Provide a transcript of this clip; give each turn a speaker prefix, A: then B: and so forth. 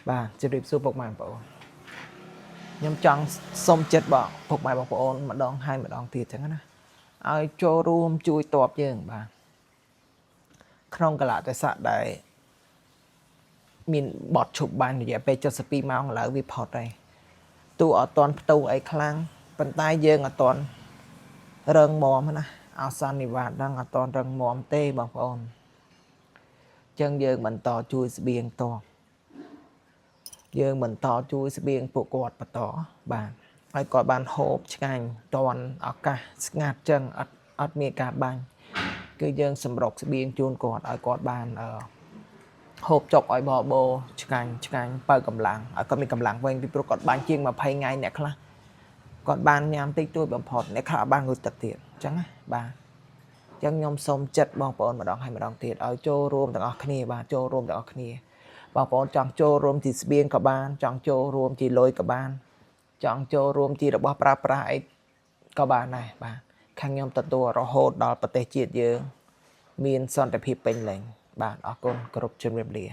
A: បាទជម្រាបសួរពុកម៉ែបងប្អូនខ្ញុំចង់សុំចិត្តបងពុកម៉ែបងប្អូនម្ដងហើយម្ដងទៀតចឹងណាឲ្យចូលរួមជួយតបយើងបាទក្នុងកលៈទេសៈដែលមានបត់ឈប់បានរយៈពេល72ម៉ោងឥឡូវវាផុតហើយទោះអត់តន់ផ្ទុះអីខ្លាំងប៉ុន្តែយើងអត់តន់រឹងមាំណាអសន្និវត្តហ្នឹងអត់តន់រឹងមាំទេបងប្អូនចឹងយើងបន្តជួយស្បៀងតបយើងបន្តជួយស្បៀងពួកគាត់បន្តបាទហើយគាត់បានហូបឆ្ងាញ់តន់ឱកាសស្ងាត់ចឹងអត់មានការបាញ់គឺយើងសម្រុកស្បៀងជូនគាត់ឲ្យគាត់បានហូបចុកឲ្យបបោឆ្កាញ់បើកម្លាំងឲ្យគាត់មានកម្លាំងវិញពីព្រោះគាត់បាញ់ជាង20ថ្ងៃអ្នកខ្លះគាត់បានញ៉ាំតិចតួចបំផុតអ្នកខ្លះបានងុយទឹកទៀតអញ្ចឹងណាបាទអញ្ចឹងខ្ញុំសូមចិត្តបងប្អូនម្ដងហើយម្ដងទៀតឲ្យចូលរួមទាំងអស់គ្នាបាទចូលរួមទាំងអស់គ្នាបងប្អូនចង់ចូលរួមជាស្បៀងក៏បានចង់ចូលរួមជាលុយក៏បានចង់ចូលរួមជារបស់ប្រើប្រាស់អីក៏បានដែរបាទខាងខ្ញុំទទួលរហូតដល់ប្រទេសជាតិយើងមានសន្តិភាពពេញលេញបាទអរគុណគ្រប់ជម្រាបលា